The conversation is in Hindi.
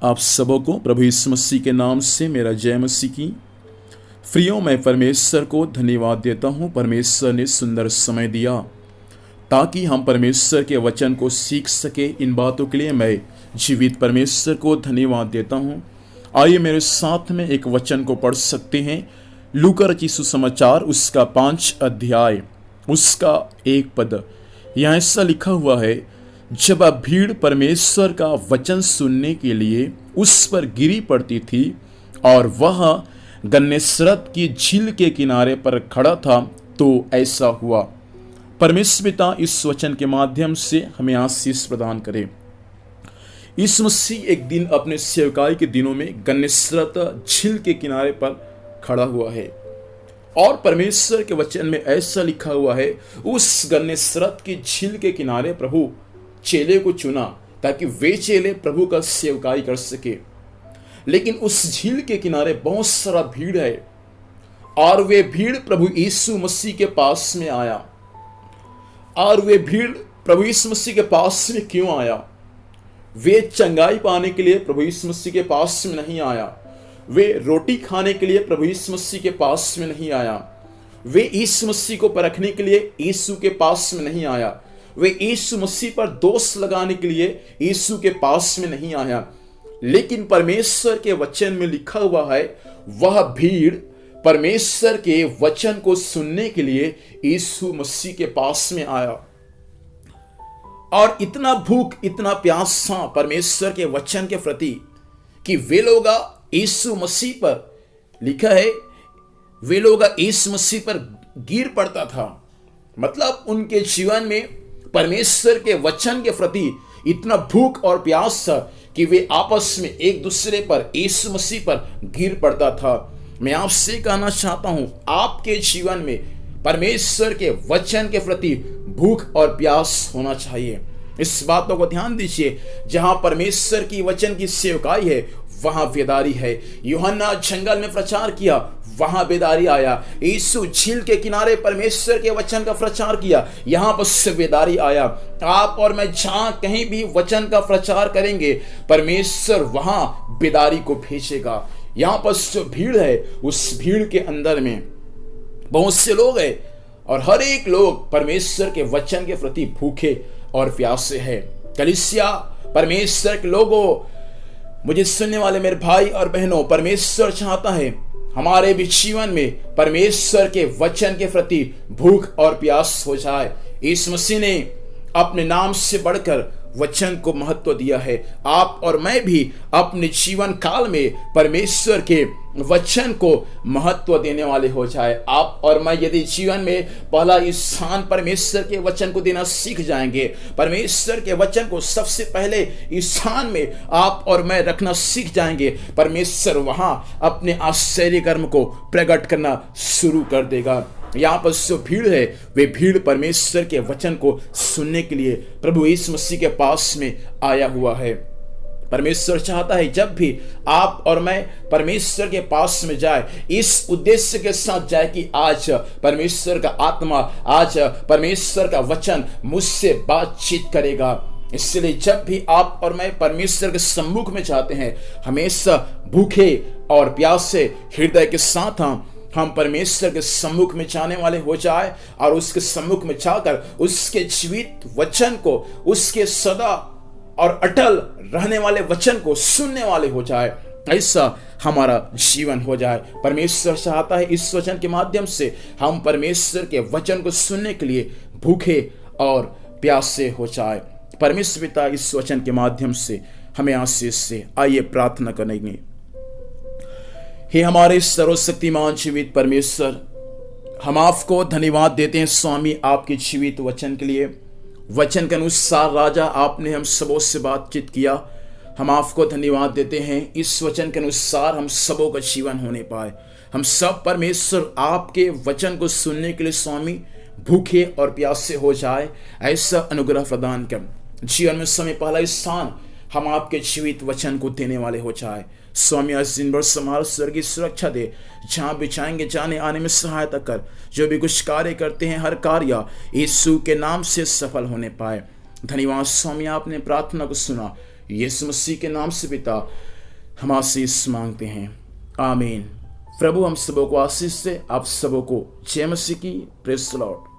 आप सबों को प्रभु यीशु मसीह के नाम से मेरा जय मसीह की। प्रियो, मैं परमेश्वर को धन्यवाद देता हूँ। परमेश्वर ने सुंदर समय दिया ताकि हम परमेश्वर के वचन को सीख सके। इन बातों के लिए मैं जीवित परमेश्वर को धन्यवाद देता हूँ। आइए मेरे साथ में एक वचन को पढ़ सकते हैं। लूका रचित सुसमाचार उसका 5 अध्याय उसका 1 पद। यहाँ ऐसा लिखा हुआ है, जब भीड़ परमेश्वर का वचन सुनने के लिए उस पर गिरी पड़ती थी और वह गन्नेसरत की झील के किनारे पर खड़ा था, तो ऐसा हुआ। परमेश्वर पिता इस वचन के माध्यम से हमें आशीष प्रदान करे। यीशु मसीह एक दिन अपने सेवकाई के दिनों में गन्नेसरत झील के किनारे पर खड़ा हुआ है और परमेश्वर के वचन में ऐसा लिखा हुआ है, उस गन्नेसरत की झील के किनारे प्रभु चेले को चुना ताकि वे चेले प्रभु का सेवकाई कर सके। लेकिन उस झील के किनारे बहुत सारा भीड़ है और वे भीड़ प्रभु यीशु मसीह के पास में आया। और वे भीड़ प्रभु यीशु मसीह के पास में क्यों आया? वे चंगाई पाने के लिए प्रभु यीशु मसीह के पास में नहीं आया। वे रोटी खाने के लिए प्रभु यीशु मसीह के पास में नहीं आया। वे यीशु मसीह को परखने के लिए यीशु के पास में नहीं आया। वे यीशु मसीह पर दोष लगाने के लिए यीशु के पास में नहीं आया। लेकिन परमेश्वर के वचन में लिखा हुआ है, वह भीड़ परमेश्वर के वचन को सुनने के लिए यीशु मसीह के पास में आया। और इतना भूख, इतना प्यास था परमेश्वर के वचन के प्रति कि वे लोग यीशु मसीह पर, लिखा है, वे लोग यीशु मसीह पर गिर पड़ता था। मतलब उनके जीवन में परमेश्वर के वचन के प्रति इतना भूख और प्यास था कि वे आपस में एक दूसरे पर, यीशु मसीह पर गिर पड़ता था। मैं आपसे कहना चाहता हूं, आपके जीवन में परमेश्वर के वचन के प्रति भूख और प्यास होना चाहिए। इस बातों को ध्यान दीजिए, जहां परमेश्वर की वचन की सेवकाई है वहां बेदारी है। यूहन्ना जंगल में प्रचार किया, वहां बेदारी आया। यीशु झील के किनारे परमेश्वर के वचन का प्रचार किया, यहां पर बेदारी आया। आप और मैं जहां कहीं भी वचन का प्रचार करेंगे, परमेश्वर वहां बेदारी को भेजेगा। यहां पर जो भीड़ है, उस भीड़ के अंदर में बहुत से लोग हैं और हर एक लोग परमेश्वर के वचन के प्रति भूखे और प्यासे है। कलीसिया, परमेश्वर के लोगों, मुझे सुनने वाले मेरे भाई और बहनों, परमेश्वर चाहता है हमारे भी जीवन में परमेश्वर के वचन के प्रति भूख और प्यास हो जाए। यीशु मसीह ने अपने नाम से बढ़कर वचन को महत्व दिया है। आप और मैं भी अपने जीवन काल में परमेश्वर के वचन को महत्व देने वाले हो जाए। आप और मैं यदि जीवन में पहला स्थान परमेश्वर के वचन को देना सीख जाएंगे, परमेश्वर के वचन को सबसे पहले स्थान में आप और मैं रखना सीख जाएंगे, परमेश्वर वहां अपने आश्चर्य कर्म को प्रकट करना शुरू कर देगा। यहाँ पर जो भीड़ है, वे भीड़ परमेश्वर के वचन को सुनने के लिए प्रभु यीशु मसीह के पास में आया हुआ है। परमेश्वर चाहता है जब भी आप और मैं परमेश्वर के पास में जाए, इस उद्देश्य के साथ जाए कि आज परमेश्वर का आत्मा, आज परमेश्वर का वचन मुझसे बातचीत करेगा। इसलिए जब भी आप और मैं परमेश्वर के सम्मुख में जाते हैं, हमेशा भूखे और प्यासे हृदय के साथ हम परमेश्वर के सम्मुख में जाने वाले हो जाए और उसके सम्मुख में जाकर उसके जीवित वचन को, उसके सदा और अटल रहने वाले वचन को सुनने वाले हो जाए। ऐसा हमारा जीवन हो जाए। परमेश्वर चाहता है इस वचन के माध्यम से हम परमेश्वर के वचन को सुनने के लिए भूखे और प्यासे हो जाए। परमेश्वर पिता इस वचन के माध्यम से हमें आशीष से। आइए प्रार्थना करेंगे। हे हमारे सर्वशक्तिमान जीवित परमेश्वर, हम आपको धन्यवाद देते हैं स्वामी, आपके जीवित वचन के लिए। वचन के अनुसार राजा आपने हम सबों से बातचीत किया, हम आपको धन्यवाद देते हैं। इस वचन के अनुसार हम सबों का जीवन होने पाए। हम सब परमेश्वर आपके वचन को सुनने के लिए स्वामी भूखे और प्यासे हो जाए, ऐसा अनुग्रह प्रदान कर। जीवन में समय पहला स्थान हम आपके जीवित वचन को देने वाले हो जाए। स्वामी आज दिन भर समार स्वर्गीय सुरक्षा दे, जहाँ भी जाएंगे जाने आने में सहायता कर। जो भी कुछ कार्य करते हैं, हर कार्य यीशु के नाम से सफल होने पाए। धन्यवाद स्वामी, आपने प्रार्थना को सुना। यीशु मसीह के नाम से पिता हम आशीष मांगते हैं, आमीन। प्रभु हम सबों को आशीष से, आप सबों को जय मसीह की। Praise the Lord.